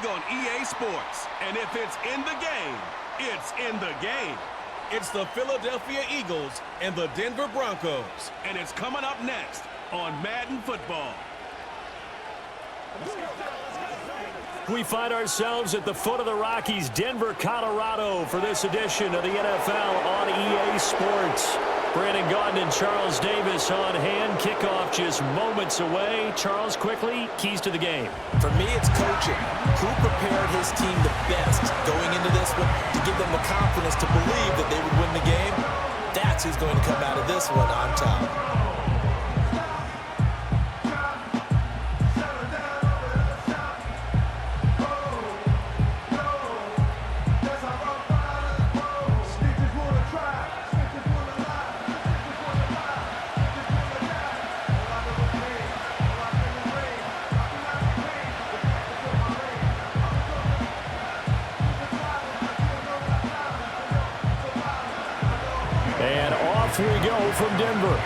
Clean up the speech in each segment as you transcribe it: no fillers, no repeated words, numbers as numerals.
on EA Sports. And if it's in the game, it's in the game. It's the Philadelphia Eagles and the Denver Broncos. And it's coming up next on Madden Football. We find ourselves at the foot of the Rockies, Denver, Colorado, for this edition of the NFL on EA Sports. Brandon Gaudin and Charles Davis on hand. Kickoff just moments away. Charles, quickly, keys to the game. For me, it's coaching. Who prepared his team the best going into this one to give them the confidence to believe that they would win the game? That's who's going to come out of this one on top. And off we go from Denver.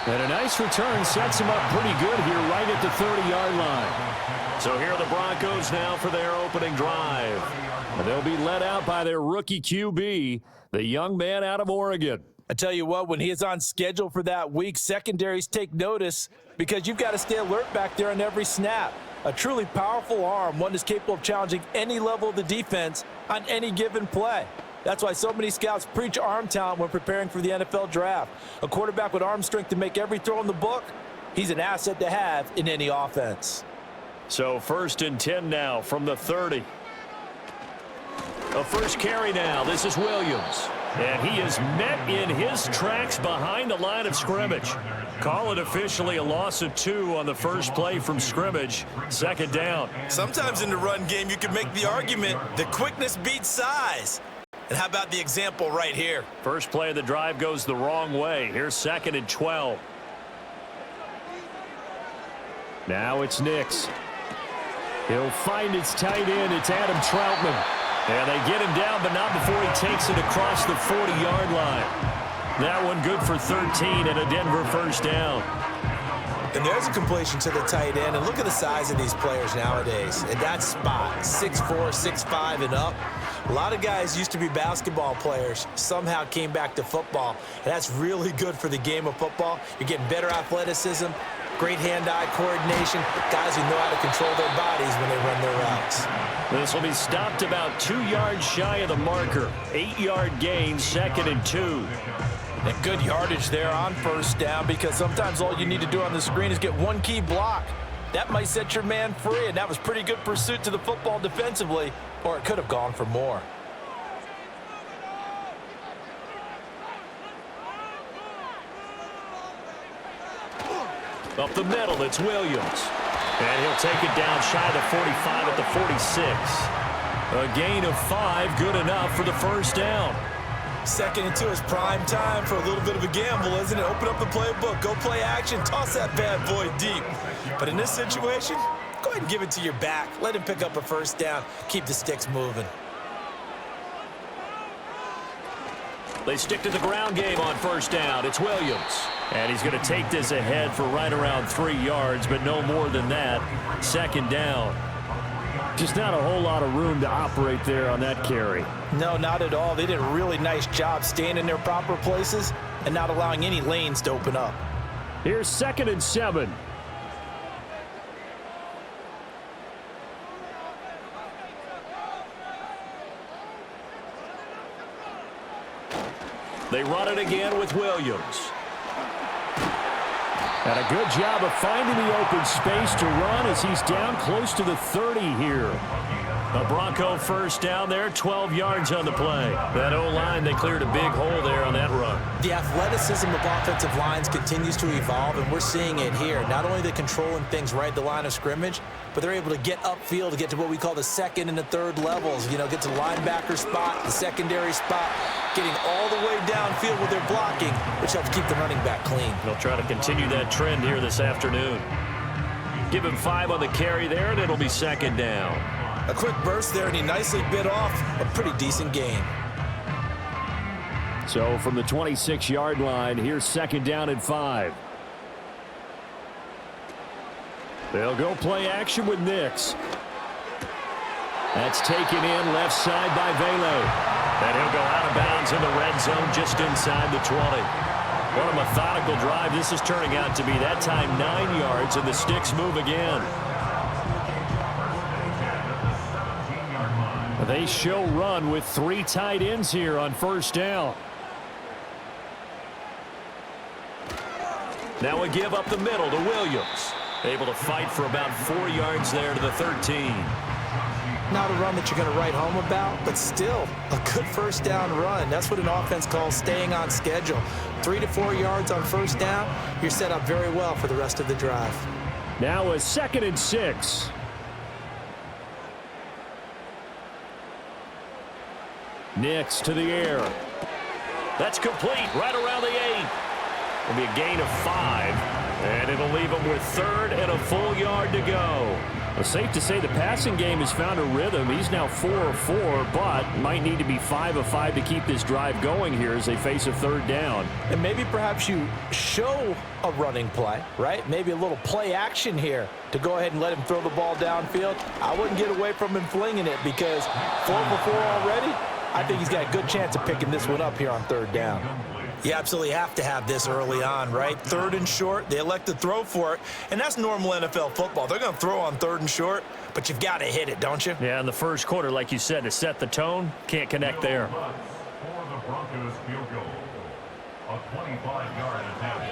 And a nice return sets him up pretty good here right at the 30-yard line. So here are the Broncos now for their opening drive. And they'll be led out by their rookie QB, the young man out of Oregon. I tell you what, when he is on schedule for that week, secondaries take notice because you've got to stay alert back there on every snap. A truly powerful arm, one that's capable of challenging any level of the defense on any given play. That's why so many scouts preach arm talent when preparing for the NFL draft. A quarterback with arm strength to make every throw in the book, he's an asset to have in any offense. So 1st and 10 now from the 30. A first carry now. This is Williams. And he is met in his tracks behind the line of scrimmage. Call it officially a loss of 2 on the first play from scrimmage. 2nd down. Sometimes in the run game, you can make the argument that quickness beats size. And how about the example right here? First play of the drive goes the wrong way. Here's 2nd and 12. Now it's Nix. He'll find its tight end. It's Adam Troutman. And they get him down, but not before he takes it across the 40-yard line. That one good for 13 and a Denver first down. And there's a completion to the tight end. And look at the size of these players nowadays. At that spot, 6'4", 6'5", and up. A lot of guys used to be basketball players, somehow came back to football. And that's really good for the game of football. You're getting better athleticism, great hand-eye coordination, guys who know how to control their bodies when they run their routes. This will be stopped about 2 yards shy of the marker. 8-yard gain, 2nd and 2. And good yardage there on first down because sometimes all you need to do on the screen is get one key block. That might set your man free, and that was pretty good pursuit to the football defensively, or it could have gone for more. Up the middle, it's Williams. And he'll take it down shy of the 45 at the 46. A gain of 5, good enough for the first down. 2nd and 2 is prime time for a little bit of a gamble, isn't it? Open up the playbook, go play action, toss that bad boy deep. But in this situation, go ahead and give it to your back. Let him pick up a first down. Keep the sticks moving. They stick to the ground game on first down. It's Williams. And he's going to take this ahead for right around 3 yards, but no more than that. 2nd down. Just not a whole lot of room to operate there on that carry. No, not at all. They did a really nice job staying in their proper places and not allowing any lanes to open up. Here's 2nd and 7. They run it again with Williams. And a good job of finding the open space to run as he's down close to the 30 here. A Bronco first down there, 12 yards on the play. That O-line, they cleared a big hole there on that run. The athleticism of offensive lines continues to evolve, and we're seeing it here. Not only are they controlling things right at the line of scrimmage, but they're able to get upfield to get to what we call the 2nd and the 3rd levels. You know, get to the linebacker spot, the secondary spot, getting all the way downfield with their blocking, which helps keep the running back clean. They'll try to continue that trend here this afternoon. Give him 5 on the carry there, and it'll be 2nd down. A quick burst there, and he nicely bit off a pretty decent gain. So from the 26-yard line, here's 2nd down and 5. They'll go play action with Nix. That's taken in left side by Velo. And he'll go out of bounds in the red zone just inside the 20. What a methodical drive this is turning out to be. That time 9 yards, and the sticks move again. They show run with 3 tight ends here on 1st down. Now a give up the middle to Williams. Able to fight for about 4 yards there to the 13. Not a run that you're going to write home about, but still a good 1st down run. That's what an offense calls staying on schedule. 3 to 4 yards on 1st down, you're set up very well for the rest of the drive. Now a 2nd and 6. Nix to the air. That's complete right around the 8. It'll be a gain of 5, and it'll leave them with 3rd and a full yard to go. Well, safe to say the passing game has found a rhythm. He's now 4 of 4, but might need to be 5 of 5 to keep this drive going here as they face a 3rd down. And maybe perhaps you show a running play, right? Maybe a little play action here to go ahead and let him throw the ball downfield. I wouldn't get away from him flinging it because 4 for 4 already. I think he's got a good chance of picking this one up here on 3rd down. You absolutely have to have this early on, right? 3rd and short, they elect to throw for it, and that's normal NFL football. They're going to throw on 3rd and short, but you've got to hit it, don't you? Yeah, in the first quarter, like you said, to set the tone, can't connect there. For the Broncos field goal, a 25-yard attempt.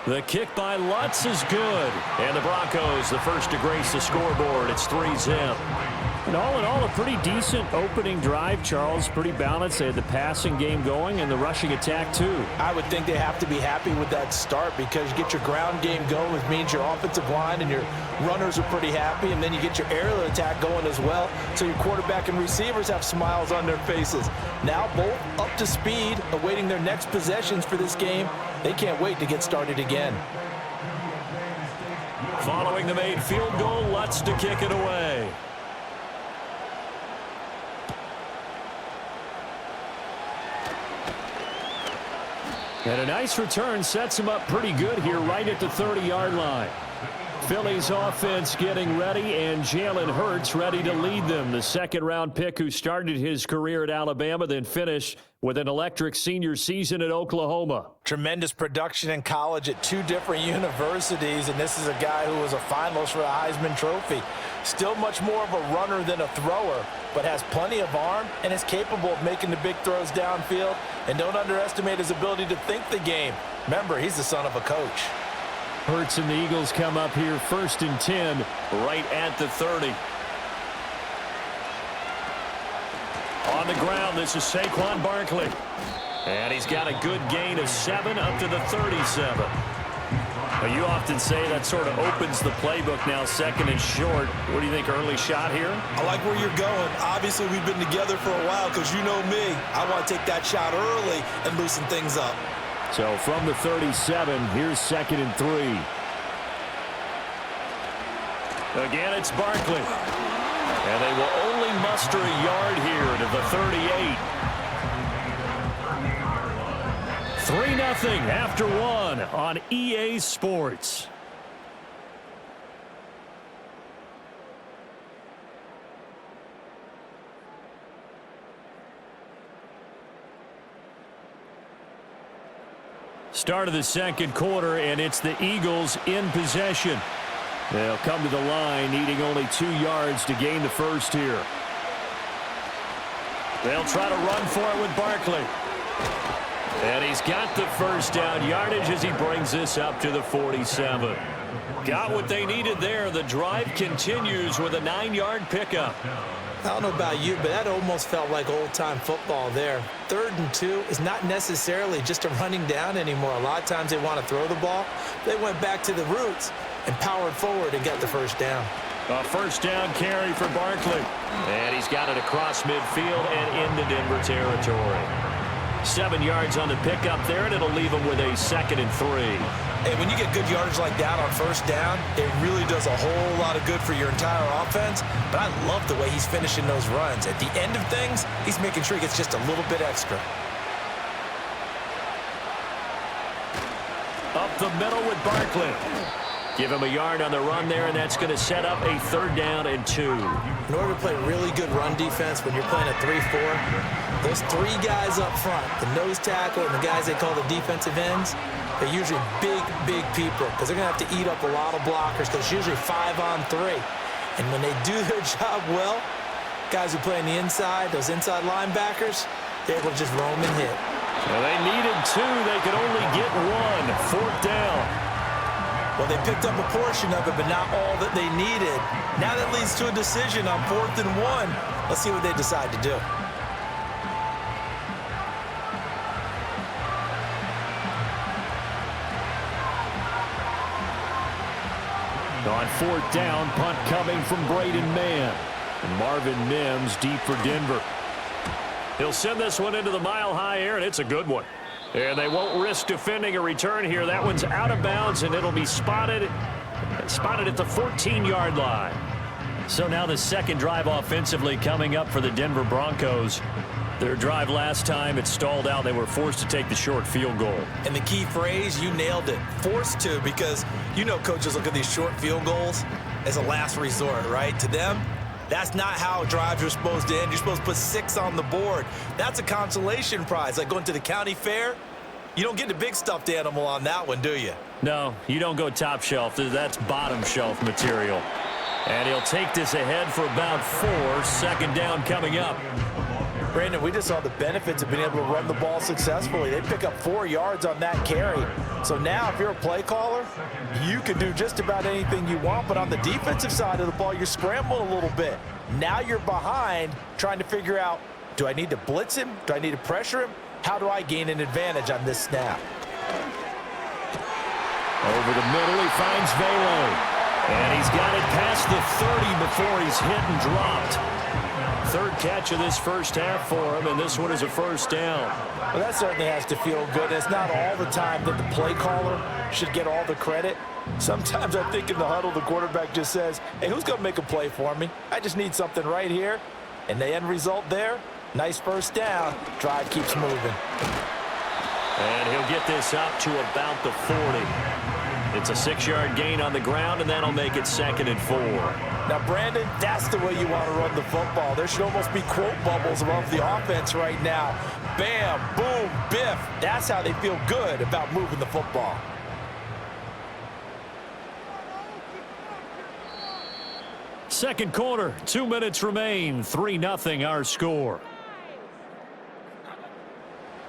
The kick by Lutz is good, and the Broncos the first to grace the scoreboard. It's 3-zip. And all in all, a pretty decent opening drive, Charles. Pretty balanced. They had the passing game going and the rushing attack, too. I would think they have to be happy with that start because you get your ground game going, which means your offensive line and your runners are pretty happy, and then you get your aerial attack going as well, so your quarterback and receivers have smiles on their faces. Now both up to speed, awaiting their next possessions for this game. They can't wait to get started again. Following the made field goal, Lutz to kick it away. And a nice return sets him up pretty good here right at the 30-yard line. Philly's offense getting ready, and Jalen Hurts ready to lead them. The 2nd-round pick who started his career at Alabama, then finished with an electric senior season at Oklahoma. Tremendous production in college at 2 different universities, and this is a guy who was a finalist for the Heisman Trophy. Still much more of a runner than a thrower, but has plenty of arm and is capable of making the big throws downfield. And don't underestimate his ability to think the game. Remember, he's the son of a coach. Hurts and the Eagles come up here 1st and 10 right at the 30. On the ground, this is Saquon Barkley. And he's got a good gain of 7 up to the 37. Well, you often say that sort of opens the playbook now, 2nd and short. What do you think, early shot here? I like where you're going. Obviously, we've been together for a while because you know me. I want to take that shot early and loosen things up. So from the 37, here's 2nd and 3. Again, it's Barkley. And they will only muster a yard here to the 38. 3-0 after 1 on EA Sports. Start of the 2nd quarter, and it's the Eagles in possession. They'll come to the line, needing only 2 yards to gain the first here. They'll try to run for it with Barkley. And he's got the first down yardage as he brings this up to the 47. Got what they needed there. The drive continues with a 9-yard pickup. I don't know about you, but that almost felt like old-time football there. 3rd and 2 is not necessarily just a running down anymore. A lot of times they want to throw the ball. They went back to the roots and powered forward and got the first down. A first down carry for Barkley. And he's got it across midfield and into Denver territory. 7 yards on the pickup there, and it'll leave him with a 2nd and 3. Hey, when you get good yardage like that on first down, it really does a whole lot of good for your entire offense. But I love the way he's finishing those runs. At the end of things, he's making sure he gets just a little bit extra. Up the middle with Barkley. Give him a yard on the run there, and that's going to set up a 3rd down and 2. In order to play really good run defense when you're playing a 3-4, those 3 guys up front, the nose tackle and the guys they call the defensive ends, they're usually big, big people because they're going to have to eat up a lot of blockers because it's usually 5-on-3. And when they do their job well, guys who play on the inside, those inside linebackers, they're able to just roam and hit. Well, they needed 2. They could only get 1. 4th down. Well, they picked up a portion of it, but not all that they needed. Now that leads to a decision on 4th and 1. Let's see what they decide to do. On 4th down, punt coming from Braden Mann. And Marvin Mims deep for Denver. He'll send this one into the mile-high air, and it's a good one. And they won't risk defending a return here. That one's out of bounds, and it'll be spotted at the 14-yard line. So now the second drive offensively coming up for the Denver Broncos. Their drive last time, it stalled out. They were forced to take the short field goal. And the key phrase, you nailed it, forced to, because you know coaches look at these short field goals as a last resort, right? To them, that's not how drives are supposed to end. You're supposed to put 6 on the board. That's a consolation prize. Like going to the county fair, you don't get the big stuffed animal on that one, do you? No, you don't go top shelf. That's bottom shelf material. And he'll take this ahead for about 4. 2nd down coming up. Brandon, we just saw the benefits of being able to run the ball successfully. They pick up 4 yards on that carry. So now if you're a play caller, you can do just about anything you want. But on the defensive side of the ball, you're scrambling a little bit. Now you're behind trying to figure out, do I need to blitz him? Do I need to pressure him? How do I gain an advantage on this snap? Over the middle, he finds Velo. And he's got it past the 30 before he's hit and dropped. 3rd catch of this first half for him, and this one is a 1st down. Well, that certainly has to feel good. It's not all the time that the play caller should get all the credit. Sometimes I think in the huddle, the quarterback just says, hey, who's going to make a play for me? I just need something right here. And the end result there, nice 1st down. Drive keeps moving. And he'll get this up to about the 40. It's a 6-yard gain on the ground, and that'll make it 2nd and 4. Now, Brandon, that's the way you want to run the football. There should almost be quote bubbles above the offense right now. Bam, boom, biff. That's how they feel good about moving the football. Second quarter, 2 minutes remain. 3-0 our score.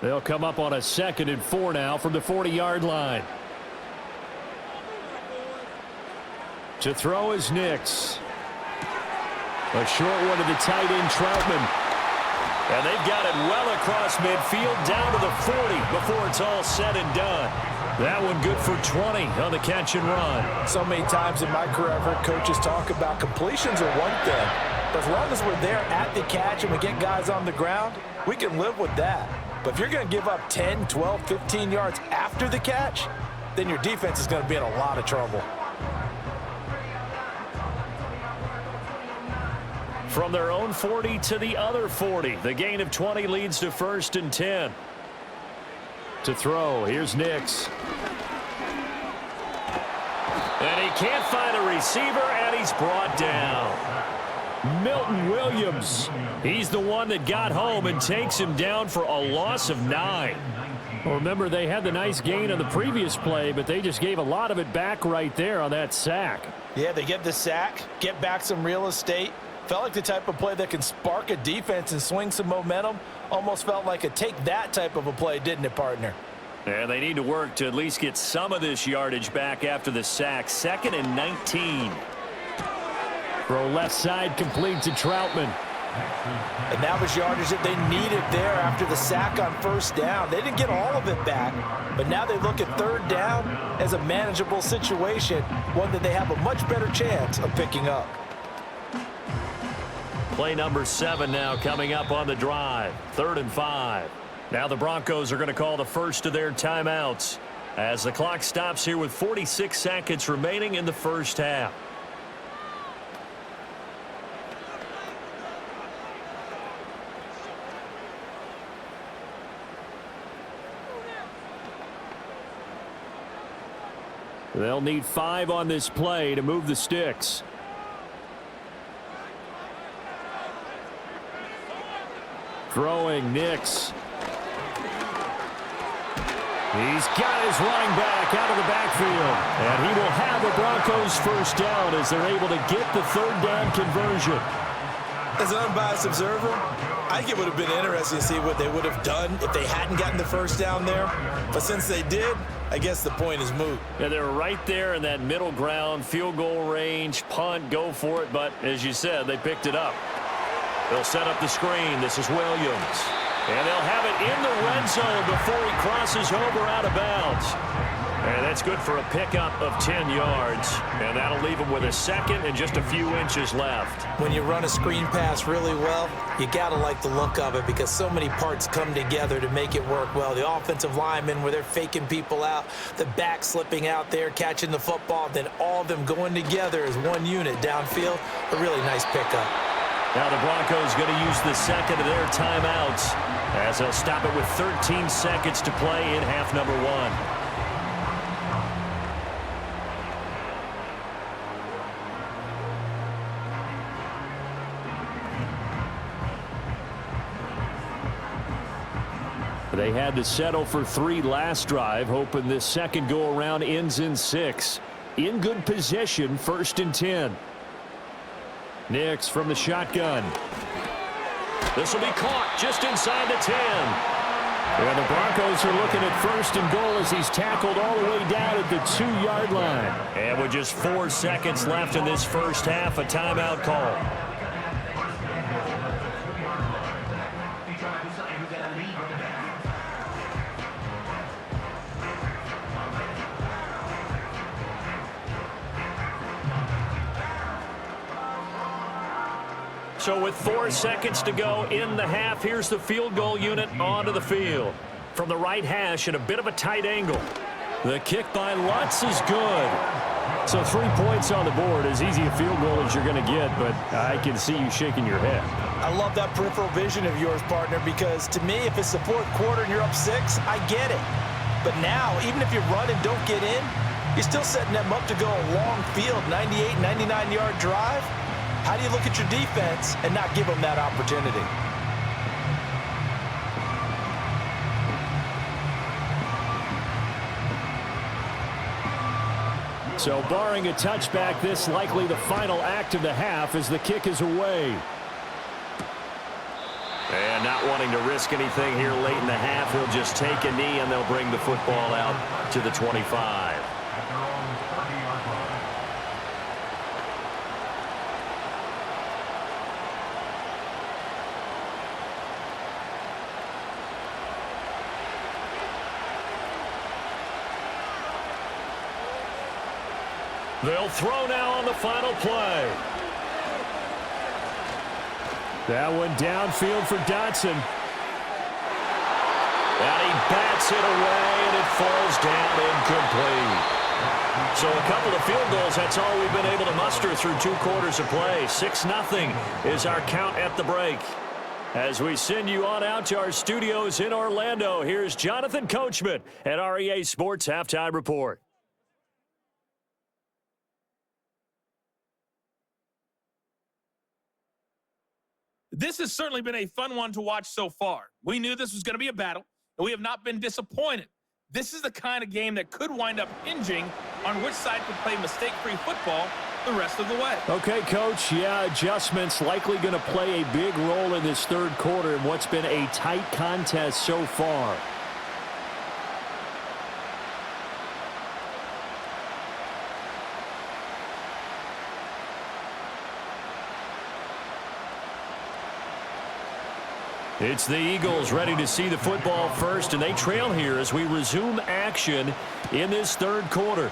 They'll come up on a 2nd and 4 now from the 40-yard line. To throw is Nix. A short one to the tight end, Troutman. And they've got it well across midfield down to the 40 before it's all said and done. That one good for 20 on the catch and run. So many times in my career, I've heard coaches talk about completions are one thing. But as long as we're there at the catch and we get guys on the ground, we can live with that. But if you're going to give up 10, 12, 15 yards after the catch, then your defense is going to be in a lot of trouble. From their own 40 to the other 40. The gain of 20 leads to 1st and 10. To throw, here's Nix. And he can't find a receiver, and he's brought down. Milton Williams. He's the one that got home and takes him down for a loss of 9. Well, remember, they had the nice gain on the previous play, but they just gave a lot of it back right there on that sack. Yeah, they get the sack, get back some real estate. Felt like the type of play that can spark a defense and swing some momentum. Almost felt like a take that type of a play, didn't it, partner? And they need to work to at least get some of this yardage back after the sack. 2nd and 19. Throw left side complete to Troutman. And that was yardage that they needed there after the sack on 1st down. They didn't get all of it back, but now they look at 3rd down as a manageable situation, one that they have a much better chance of picking up. Play number 7 now coming up on the drive. 3rd and 5. Now the Broncos are going to call the first of their timeouts as the clock stops here with 46 seconds remaining in the first half. They'll need 5 on this play to move the sticks. Throwing Nix. He's got his running back out of the backfield. And he will have the Broncos first down as they're able to get the third down conversion. As an unbiased observer, I think it would have been interesting to see what they would have done if they hadn't gotten the first down there. But since they did, I guess the point is moot. Yeah, they're right there in that middle ground, field goal range, punt, go for it. But as you said, they picked it up. They'll set up the screen. This is Williams. And they'll have it in the red zone before he crosses over out of bounds. And that's good for a pickup of 10 yards. And that'll leave him with a second and just a few inches left. When you run a screen pass really well, you got to like the look of it because so many parts come together to make it work well. The offensive linemen, where they're faking people out, the back slipping out there, catching the football, then all of them going together as one unit downfield. A really nice pickup. Now the Broncos going to use the second of their timeouts as they'll stop it with 13 seconds to play in half number 1. They had to settle for 3 last drive, hoping this second go-around ends in 6. In good position, 1st and 10. Nix from the shotgun. This will be caught just inside the 10. And the Broncos are looking at 1st and goal as he's tackled all the way down at the 2-yard line. And with just 4 seconds left in this first half, a timeout call. So with 4 seconds to go in the half, here's the field goal unit onto the field. From the right hash at a bit of a tight angle. The kick by Lutz is good. So 3 points on the board, as easy a field goal as you're going to get, but I can see you shaking your head. I love that peripheral vision of yours, partner, because to me, if it's the 4th quarter and you're up 6, I get it. But now, even if you run and don't get in, you're still setting them up to go a long field, 98, 99-yard drive. How do you look at your defense and not give them that opportunity? So barring a touchback, this likely the final act of the half as the kick is away. And not wanting to risk anything here late in the half, he'll just take a knee and they'll bring the football out to the 25. They'll throw now on the final play. That one downfield for Dotson. And he bats it away, and it falls down incomplete. So a couple of field goals, that's all we've been able to muster through 2 quarters of play. 6-0 is our count at the break. As we send you on out to our studios in Orlando, here's Jonathan Coachman at REA Sports Halftime Report. This has certainly been a fun one to watch so far. We knew this was going to be a battle, and we have not been disappointed. This is the kind of game that could wind up hinging on which side could play mistake-free football the rest of the way. Okay, Coach, yeah, adjustments likely going to play a big role in this 3rd quarter in what's been a tight contest so far. It's the Eagles ready to see the football first, and they trail here as we resume action in this 3rd quarter.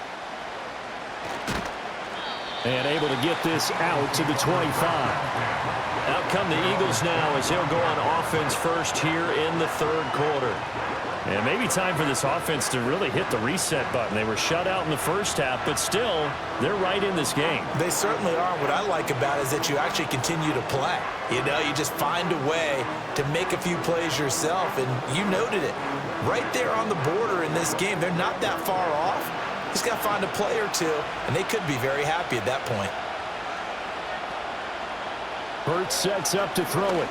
And able to get this out to the 25. Out come the Eagles now as they'll go on offense first here in the 3rd quarter. And maybe time for this offense to really hit the reset button. They were shut out in the first half, but still, they're right in this game. They certainly are. What I like about it is that you actually continue to play. You know, you just find a way to make a few plays yourself, and you noted it. Right there on the border in this game, they're not that far off. He's got to find a play or two, and they could be very happy at that point. Hurts sets up to throw it.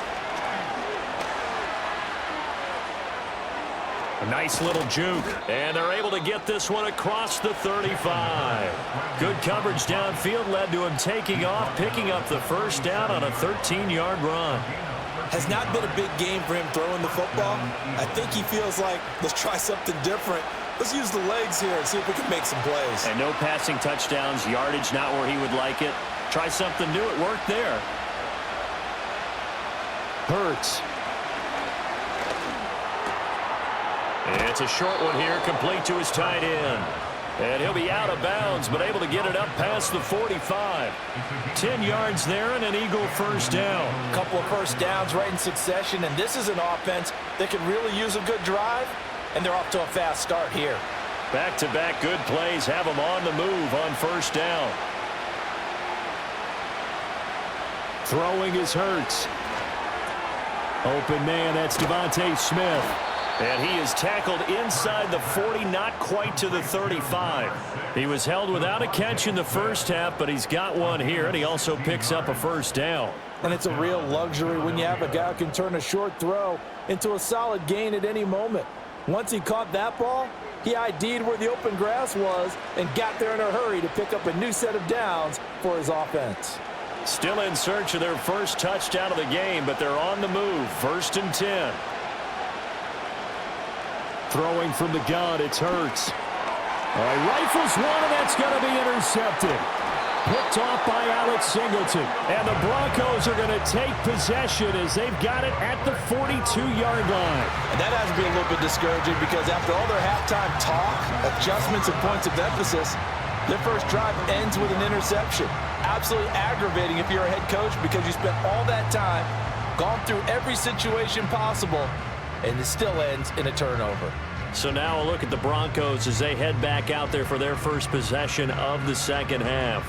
A nice little juke, and they're able to get this one across the 35. Good coverage downfield led to him taking off, picking up the first down on a 13-yard run. Has not been a big game for him throwing the football. I think he feels like, let's try something different. Let's use the legs here and see if we can make some plays. And no passing touchdowns, yardage not where he would like it. Try something new, it worked there. Hurts. It's a short one here, complete to his tight end. And he'll be out of bounds, but able to get it up past the 45. 10 yards there and an Eagle first down. A couple of first downs right in succession, and this is an offense that can really use a good drive, and they're off to a fast start here. Back-to-back good plays have them on the move on first down. Throwing is Hurts. Open man, that's Devontae Smith. And he is tackled inside the 40, not quite to the 35. He was held without a catch in the first half, but he's got one here, and he also picks up a first down. And it's a real luxury when you have a guy who can turn a short throw into a solid gain at any moment. Once he caught that ball, he ID'd where the open grass was and got there in a hurry to pick up a new set of downs for his offense. Still in search of their first touchdown of the game, but they're on the move. 1st and 10. Throwing from the gun, it's Hurts. Rifles one, and that's going to be intercepted. Picked off by Alex Singleton. And the Broncos are going to take possession as they've got it at the 42-yard line. And that has to be a little bit discouraging because after all their halftime talk, adjustments, and points of emphasis, their first drive ends with an interception. Absolutely aggravating if you're a head coach because you spent all that time, gone through every situation possible, and it still ends in a turnover. So now a look at the Broncos as they head back out there for their first possession of the second half.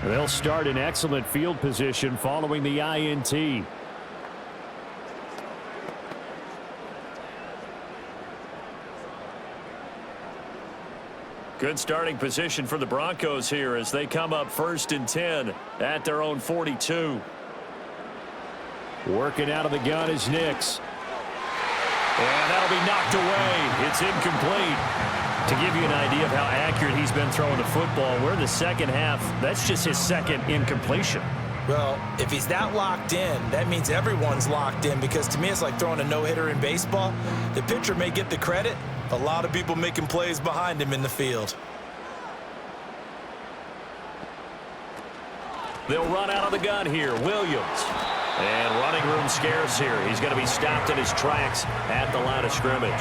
They'll start in excellent field position following the INT. Good starting position for the Broncos here as they come up 1st and 10 at their own 42. Working out of the gun is Nix. And that'll be knocked away. It's incomplete. To give you an idea of how accurate he's been throwing the football, we're in the second half. That's just his second incompletion. Well, if he's that locked in, that means everyone's locked in because to me it's like throwing a no-hitter in baseball. The pitcher may get the credit. A lot of people making plays behind him in the field. They'll run out of the gun here. Williams. And running room scarce here. He's going to be stopped in his tracks at the line of scrimmage.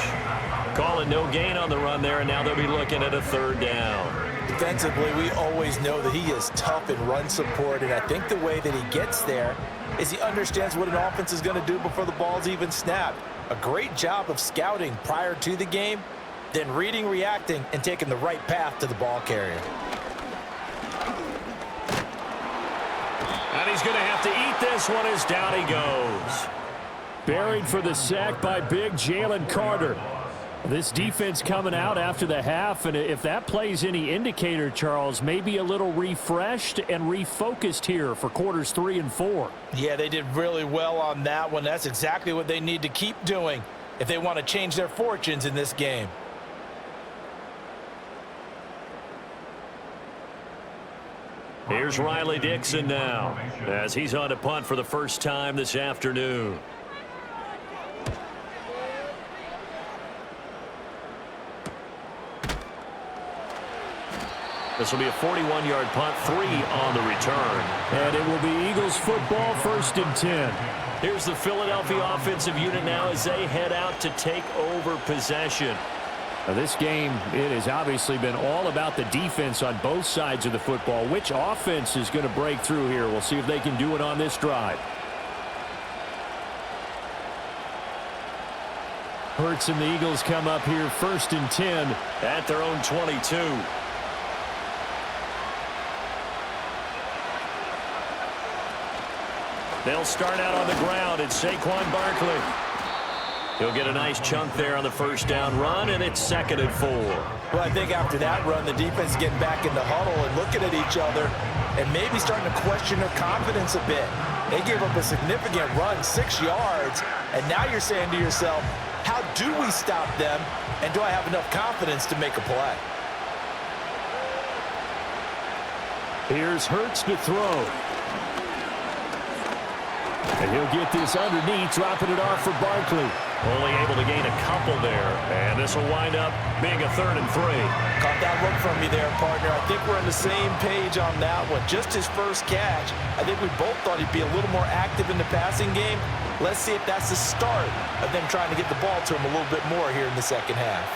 Calling no gain on the run there, and now they'll be looking at a 3rd down. Defensively, we always know that he is tough in run support, and I think the way that he gets there is he understands what an offense is going to do before the ball's even snapped. A great job of scouting prior to the game, then reading, reacting, and taking the right path to the ball carrier. And he's going to have to eat this one as down he goes. Buried for the sack by big Jalen Carter. This defense coming out after the half, and if that plays any indicator, Charles, maybe a little refreshed and refocused here for quarters 3 and 4. Yeah, they did really well on that one. That's exactly what they need to keep doing if they want to change their fortunes in this game. Here's Riley Dixon now as he's on to punt for the first time this afternoon. This will be a 41-yard punt, 3 on the return. And it will be Eagles football, 1st and 10. Here's the Philadelphia offensive unit now as they head out to take over possession. Now this game, it has obviously been all about the defense on both sides of the football. Which offense is going to break through here? We'll see if they can do it on this drive. Hurts and the Eagles come up here 1st and 10 at their own 22. They'll start out on the ground. It's Saquon Barkley. He'll get a nice chunk there on the first down run, and it's 2nd and 4. Well, I think after that run, the defense is getting back in the huddle and looking at each other and maybe starting to question their confidence a bit. They gave up a significant run, 6 yards, and now you're saying to yourself, how do we stop them, and do I have enough confidence to make a play? Here's Hurts to throw. And he'll get this underneath, dropping it off for Barkley. Only able to gain a couple there. And this will wind up being a 3rd and 3. Caught that look from me there, partner. I think we're on the same page on that one. Just his first catch. I think we both thought he'd be a little more active in the passing game. Let's see if that's the start of them trying to get the ball to him a little bit more here in the second half.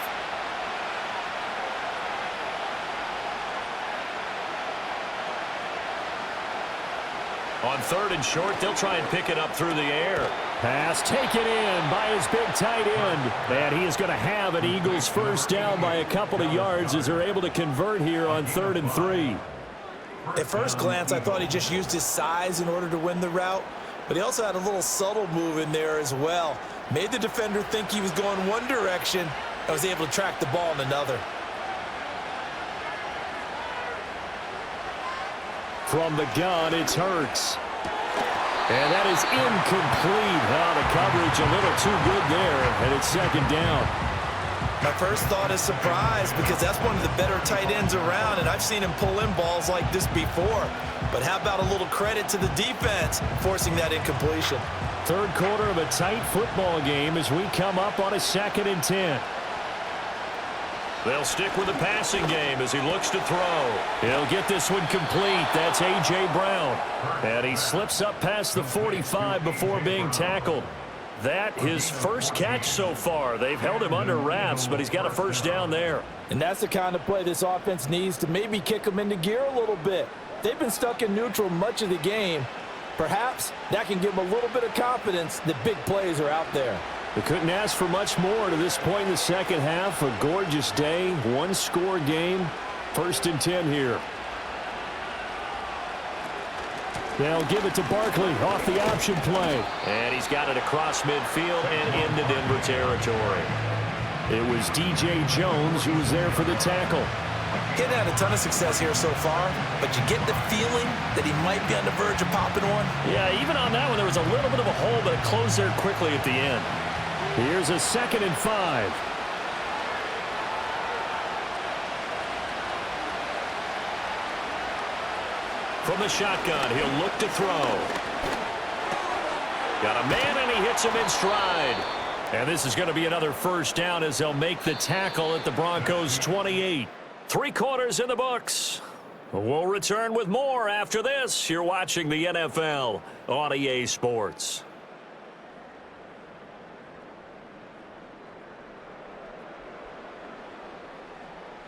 On 3rd and short, they'll try and pick it up through the air. Pass taken in by his big tight end. And he is going to have an Eagles first down by a couple of yards as they're able to convert here on 3rd and 3. At first glance, I thought he just used his size in order to win the route, but he also had a little subtle move in there as well. Made the defender think he was going one direction and was able to track the ball in another. From the gun, it's Hurts. And that is incomplete. Oh, the coverage a little too good there, and it's 2nd down. My first thought is surprise because that's one of the better tight ends around, and I've seen him pull in balls like this before. But how about a little credit to the defense forcing that incompletion? 3rd quarter of a tight football game as we come up on a 2nd and 10. They'll stick with the passing game as he looks to throw. He'll get this one complete. That's A.J. Brown. And he slips up past the 45 before being tackled. That his first catch so far. They've held him under wraps, but he's got a first down there. And that's the kind of play this offense needs to maybe kick them into gear a little bit. They've been stuck in neutral much of the game. Perhaps that can give them a little bit of confidence that big plays are out there. They couldn't ask for much more to this point in the second half. A gorgeous day, one-score game. 1st and 10 here. They'll give it to Barkley off the option play. And he's got it across midfield and into Denver territory. It was D.J. Jones who was there for the tackle. He hadn't had a ton of success here so far, but you get the feeling that he might be on the verge of popping one. Yeah, even on that one, there was a little bit of a hole, but it closed there quickly at the end. Here's a 2nd and 5. From the shotgun, he'll look to throw. Got a man, and he hits him in stride. And this is going to be another first down as they'll make the tackle at the Broncos 28. 3 quarters in the books. We'll return with more after this. You're watching the NFL on EA Sports.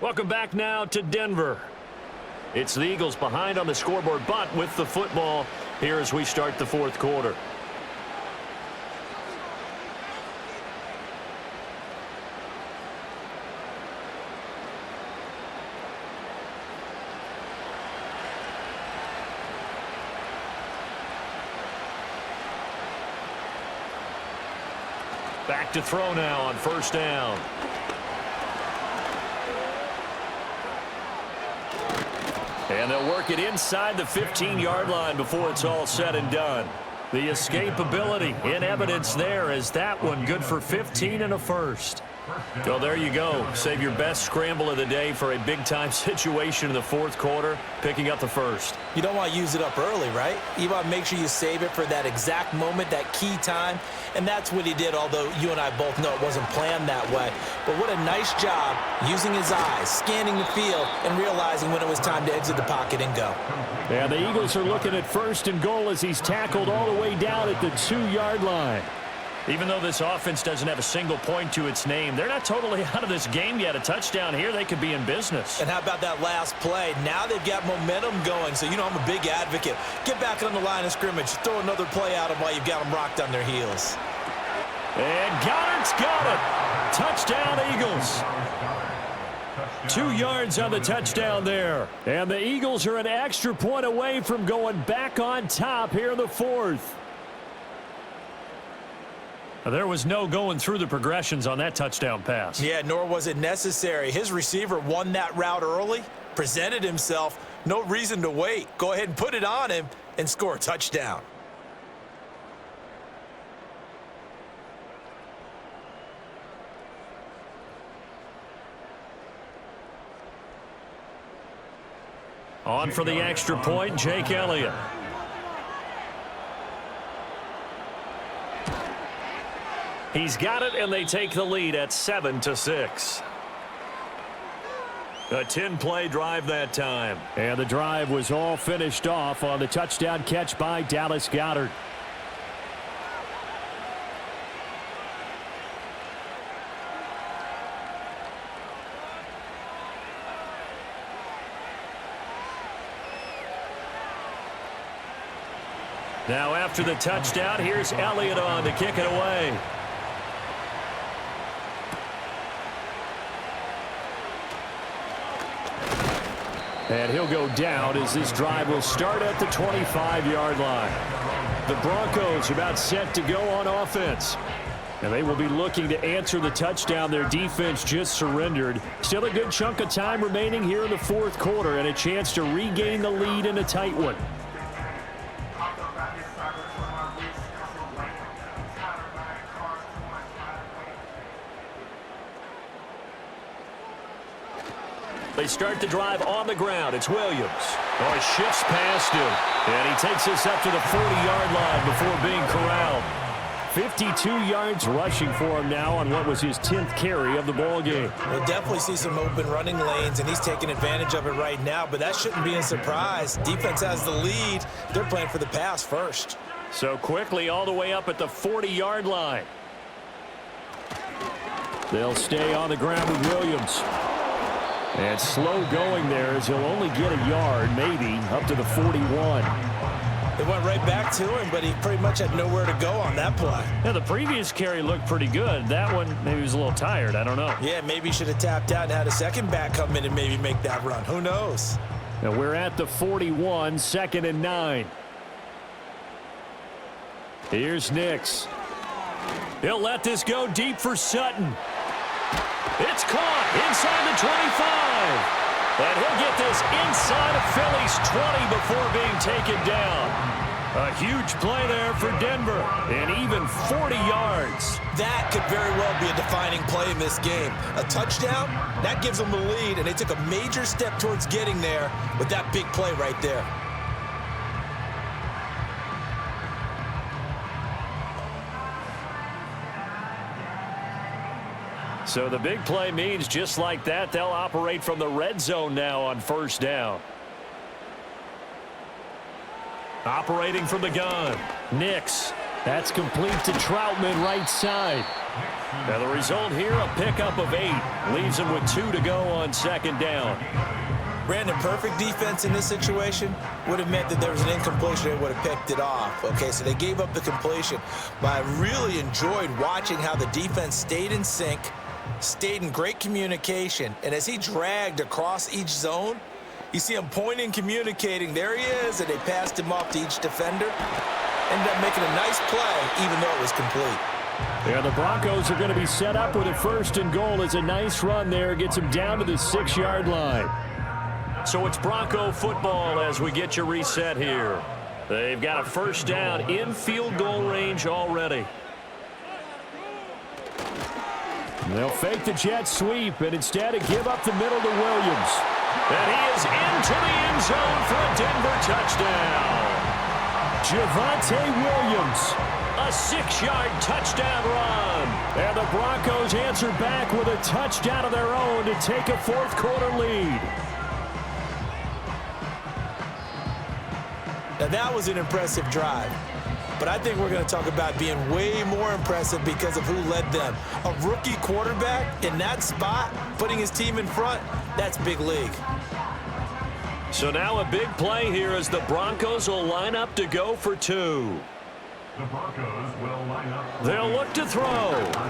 Welcome back now to Denver. It's the Eagles behind on the scoreboard, but with the football here as we start the 4th quarter. Back to throw now on 1st down. And they'll work it inside the 15-yard line before it's all said and done. The escapability in evidence there as that one good for 15 and a first. Well, there you go. Save your best scramble of the day for a big-time situation in the 4th quarter, picking up the first. You don't want to use it up early, right? You want to make sure you save it for that exact moment, that key time. And that's what he did, although you and I both know it wasn't planned that way. But what a nice job using his eyes, scanning the field, and realizing when it was time to exit the pocket and go. Yeah, the Eagles are looking at 1st and goal as he's tackled all the way down at the 2-yard line. Even though this offense doesn't have a single point to its name, they're not totally out of this game yet. A touchdown here, they could be in business. And how about that last play? Now they've got momentum going, so you know I'm a big advocate. Get back on the line of scrimmage. Throw another play at them while you've got them rocked on their heels. And Goddard's got it. Touchdown, Eagles. 2 yards on the touchdown there. And the Eagles are an extra point away from going back on top here in the 4th. There was no going through the progressions on that touchdown pass. Yeah, nor was it necessary. His receiver won that route early, presented himself. No reason to wait. Go ahead and put it on him and score a touchdown. On for the extra point, Jake Elliott. He's got it, and they take the lead at 7-6. A 10-play drive that time. And the drive was all finished off on the touchdown catch by Dallas Goedert. Now after the touchdown, here's Elliott on to kick it away. And he'll go down as this drive will start at the 25-yard line. The Broncos are about set to go on offense. And they will be looking to answer the touchdown their defense just surrendered. Still a good chunk of time remaining here in the fourth quarter and a chance to regain the lead in a tight one. They start the drive on the ground. It's Williams. Oh, he shifts past him. And he takes us up to the 40-yard line before being corralled. 52 yards rushing for him now on what was his 10th carry of the ball game. We'll definitely see some open running lanes, and he's taking advantage of it right now, but that shouldn't be a surprise. Defense has the lead. They're playing for the pass first. So quickly all the way up at the 40-yard line. They'll stay on the ground with Williams. And slow going there as he'll only get a yard, maybe, up to the 41. They went right back to him, but he pretty much had nowhere to go on that play. Yeah, the previous carry looked pretty good. That one, maybe he was a little tired. I don't know. Yeah, maybe he should have tapped out and had a second back come in and maybe make that run. Who knows? Now we're at the 41, 2nd and 9. Here's Nix. He'll let this go deep for Sutton. It's caught inside the 25. And he'll get this inside of Philly's 20 before being taken down. A huge play there for Denver, and even 40 yards. That could very well be a defining play in this game. A touchdown, that gives them the lead, and they took a major step towards getting there with that big play right there. So the big play means just like that, they'll operate from the red zone now on first down. Operating from the gun. Nix. That's complete to Troutman right side. Now the result here, a pickup of 8. Leaves him with 2 to go on 2nd down. Brandon, perfect defense in this situation would have meant that there was an incompletion and would have picked it off. Okay, so they gave up the completion. But I really enjoyed watching how the defense stayed in sync, stayed in great communication, and as he dragged across each zone, you see him pointing, communicating. There he is, and they passed him off to each defender. Ended up making a nice play, even though it was complete. Yeah, the Broncos are going to be set up with a 1st and goal. It's a nice run there. Gets him down to the 6-yard line. So it's Bronco football as we get you reset here. They've got a 1st down in field goal range already. They'll fake the jet sweep and instead give up the middle to Williams. And he is into the end zone for a Denver touchdown. Javonte Williams, a 6-yard touchdown run. And the Broncos answer back with a touchdown of their own to take a 4th quarter lead. Now that was an impressive drive. But I think we're going to talk about being way more impressive because of who led them. A rookie quarterback in that spot, putting his team in front, that's big league. So now a big play here as the Broncos will line up to go for 2. The Broncos will line up. They'll look to throw. The attempted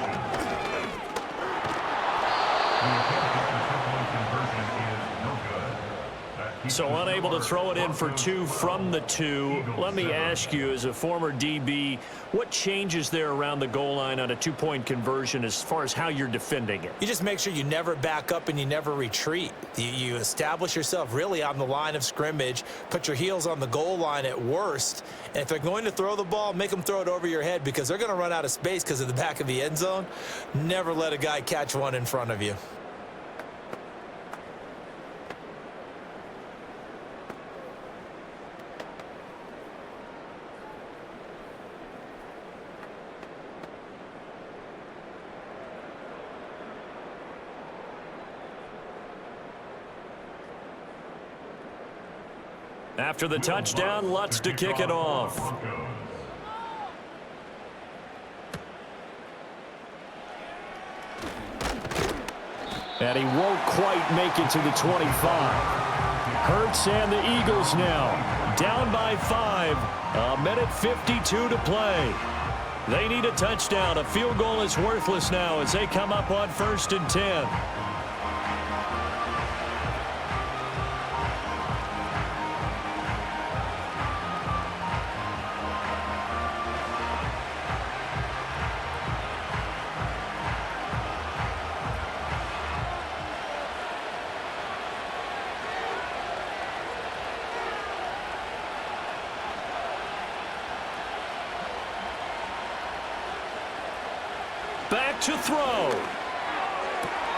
two-point conversion is no good. That So unable to throw it in for 2 from the 2. Let me ask you, as a former DB, what changes there around the goal line on a 2-point conversion as far as how you're defending it? You just make sure you never back up and you never retreat. You establish yourself really on the line of scrimmage, put your heels on the goal line at worst, and if they're going to throw the ball, make them throw it over your head because they're going to run out of space because of the back of the end zone. Never let a guy catch one in front of you. After the touchdown, Lutz to kick it off. And he won't quite make it to the 25. Hurts and the Eagles now down by 5. 1:52 to play. They need a touchdown. A field goal is worthless now as they come up on 1st and 10. Back to throw.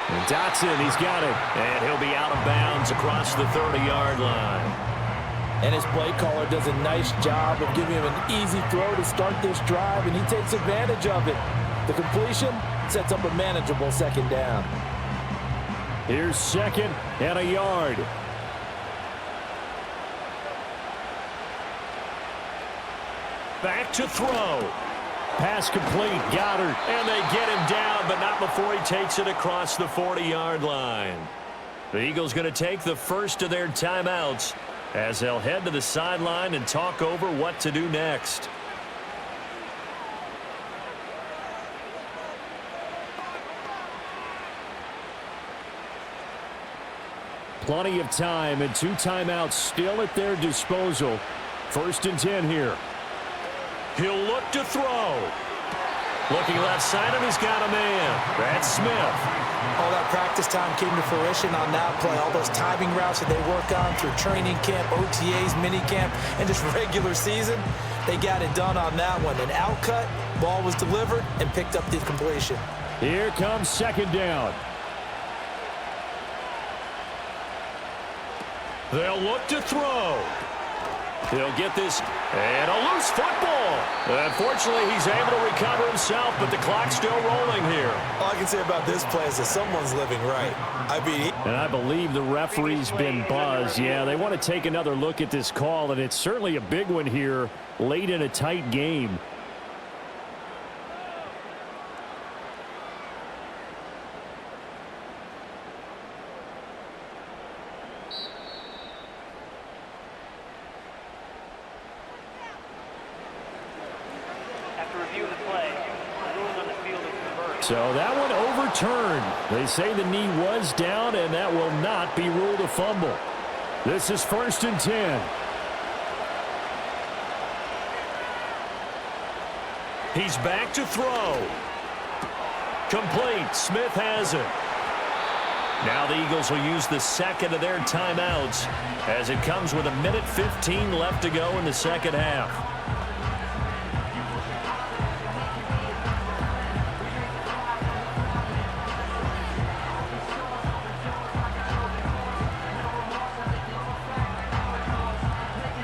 And Dotson, he's got it. And he'll be out of bounds across the 30-yard line. And his play caller does a nice job of giving him an easy throw to start this drive, and he takes advantage of it. The completion sets up a manageable 2nd down. Here's 2nd and a yard. Back to throw. Pass complete, Goddard, and they get him down, but not before he takes it across the 40-yard line. The Eagles going to take the first of their timeouts as they'll head to the sideline and talk over what to do next. Plenty of time and 2 timeouts still at their disposal. 1st and 10 here. He'll look to throw. Looking left side, and he's got a man. That's Smith. All that practice time came to fruition on that play. All those timing routes that they work on through training camp, OTAs, minicamp, and just regular season, they got it done on that one. An out cut, ball was delivered, and picked up the completion. Here comes 2nd down. They'll look to throw. He'll get this, and a loose football. Unfortunately, he's able to recover himself, but the clock's still rolling here. All I can say about this play is that someone's living right. And I believe the referee's been buzzed. Yeah, they want to take another look at this call, and it's certainly a big one here late in a tight game. So that one overturned. They say the knee was down, and that will not be ruled a fumble. This is 1st and 10. He's back to throw. Complete. Smith has it. Now the Eagles will use the 2nd of their timeouts as it comes with 1:15 left to go in the 2nd half.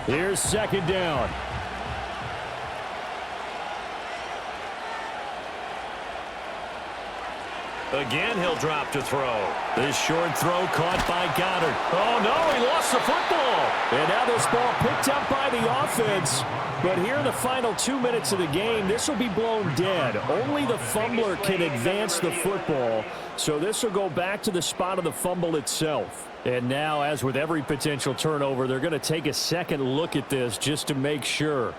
Here's 2nd down. Again, he'll drop to throw. This short throw caught by Goddard. Oh, no, he lost the football. And now this ball picked up by the offense. But here in the final 2 minutes of the game, this will be blown dead. Only the fumbler can advance the football. So this will go back to the spot of the fumble itself. And now, as with every potential turnover, they're going to take a second look at this just to make sure.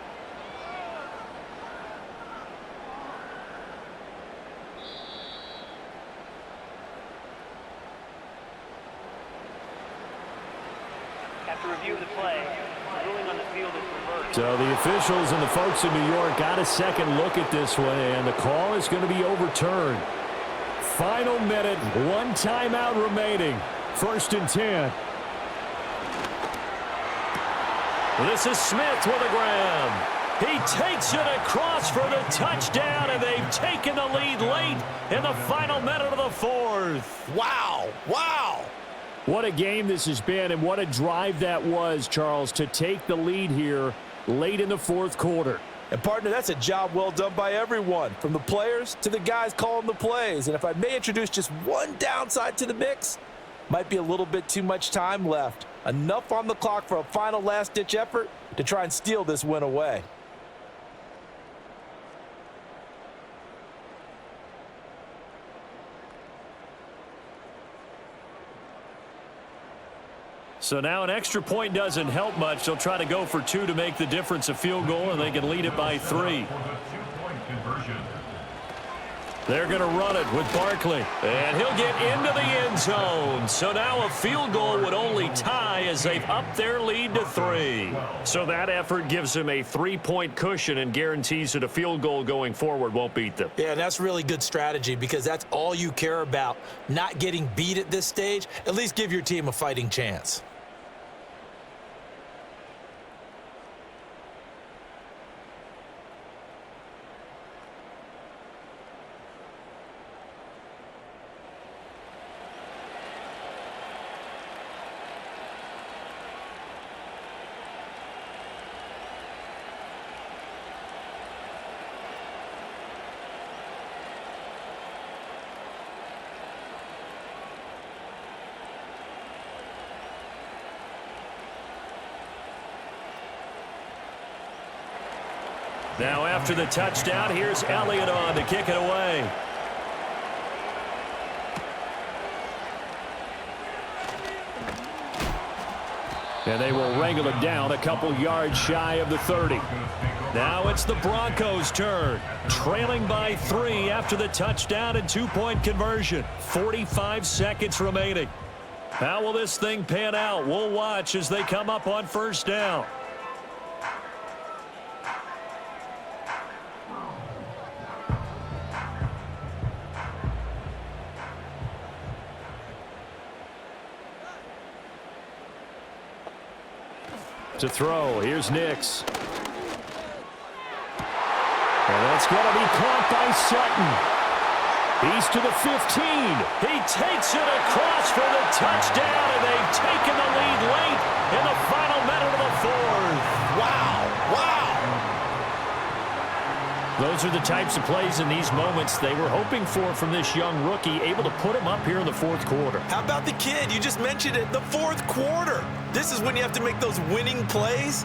After review of the play, the ruling on the field is reversed. So the officials and the folks in New York got a second look at this one, and the call is going to be overturned. Final minute, one timeout remaining. 1st and 10. This is Smith with a grab. He takes it across for the touchdown, and they've taken the lead late in the final minute of the 4th. Wow. Wow. What a game this has been, and what a drive that was, Charles, to take the lead here late in the 4th quarter. And, partner, that's a job well done by everyone, from the players to the guys calling the plays. And if I may introduce just one downside to the mix, might be a little bit too much time left. Enough on the clock for a final last-ditch effort to try and steal this win away. So now an extra point doesn't help much. They'll try to go for 2 to make the difference a field goal, and they can lead it by 3. They're going to run it with Barkley, and he'll get into the end zone. So now a field goal would only tie as they've upped their lead to 3. So that effort gives them a 3-point cushion and guarantees that a field goal going forward won't beat them. Yeah, and that's really good strategy because that's all you care about, not getting beat at this stage. At least give your team a fighting chance. Now after the touchdown, here's Elliott on to kick it away. And they will wrangle it down a couple yards shy of the 30. Now it's the Broncos' turn, trailing by 3 after the touchdown and 2-point conversion. 45 seconds remaining. How will this thing pan out? We'll watch as they come up on 1st down. To throw, here's Nix. And that's going to be caught by Sutton. He's to the 15. He takes it across for the touchdown, and they've taken the lead late in the final minute of the 4th. Wow, wow. Those are the types of plays in these moments they were hoping for from this young rookie, able to put him up here in the 4th quarter. How about the kid? You just mentioned it, the 4th quarter. This is when you have to make those winning plays.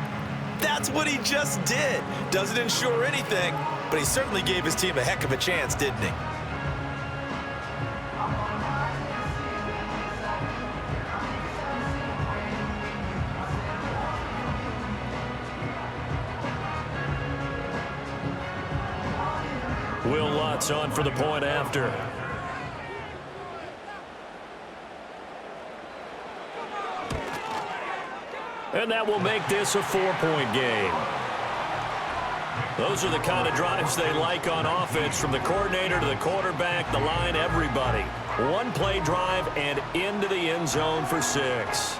That's what he just did. Doesn't ensure anything, but he certainly gave his team a heck of a chance, didn't he? Will Lutz on for the point after. And that will make this a 4-point game. Those are the kind of drives they like on offense, from the coordinator to the quarterback, the line, everybody. One-play drive and into the end zone for 6.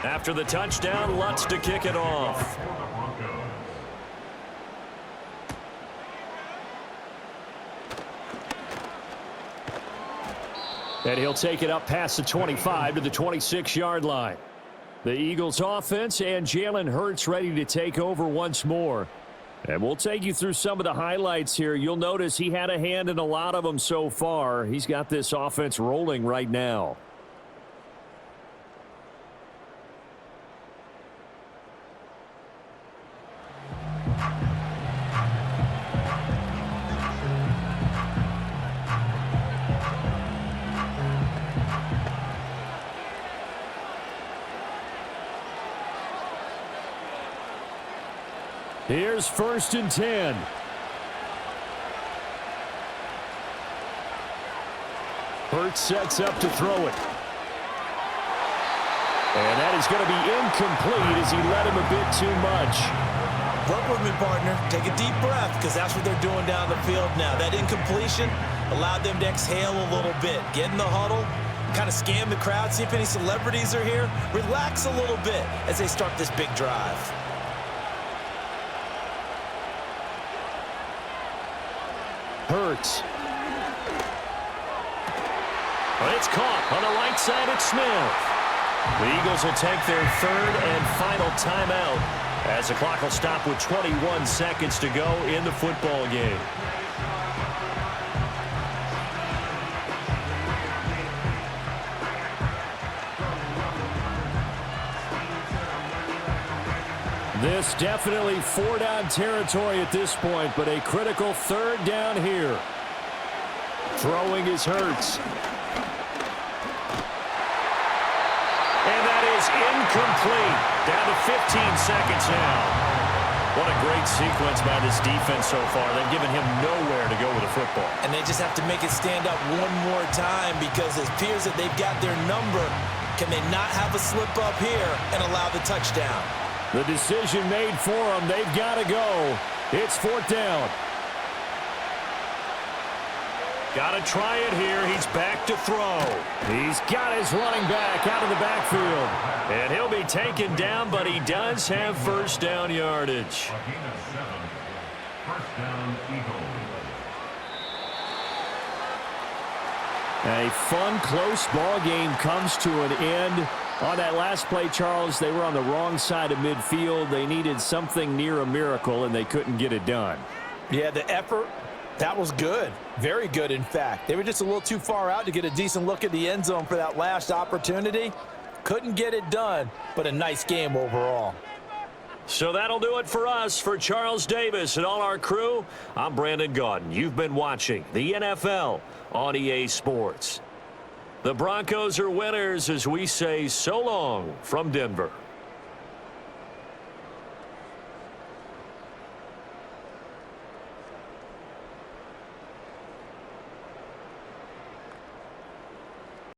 After the touchdown, Lutz to kick it off. And he'll take it up past the 25 to the 26-yard line. The Eagles offense and Jalen Hurts ready to take over once more. And we'll take you through some of the highlights here. You'll notice he had a hand in a lot of them so far. He's got this offense rolling right now. Here's 1st and 10. Hurts sets up to throw it. And that is going to be incomplete as he led him a bit too much. Work with me, partner. Take a deep breath, because that's what they're doing down the field now. That incompletion allowed them to exhale a little bit. Get in the huddle, kind of scan the crowd, see if any celebrities are here. Relax a little bit as they start this big drive. Hurts. But it's caught on the right side at Smith. The Eagles will take their 3rd and final timeout as the clock will stop with 21 seconds to go in the football game. This definitely 4-down territory at this point, but a critical 3rd down here. Throwing is Hurts. And that is incomplete. Down to 15 seconds now. What a great sequence by this defense so far. They've given him nowhere to go with the football. And they just have to make it stand up one more time, because it appears that they've got their number. Can they not have a slip up here and allow the touchdown? The decision made for them. They've got to go. It's 4th down. Got to try it here. He's back to throw. He's got his running back out of the backfield. And he'll be taken down, but he does have 1st down yardage. A gain of 7. 1st down, Eagles. A fun, close ball game comes to an end. On that last play, Charles, they were on the wrong side of midfield. They needed something near a miracle, and they couldn't get it done. Yeah, the effort, that was good. Very good, in fact. They were just a little too far out to get a decent look at the end zone for that last opportunity. Couldn't get it done, but a nice game overall. So that'll do it for us. For Charles Davis and all our crew, I'm Brandon Gaudin. You've been watching the NFL on EA Sports. The Broncos are winners as we say so long from Denver.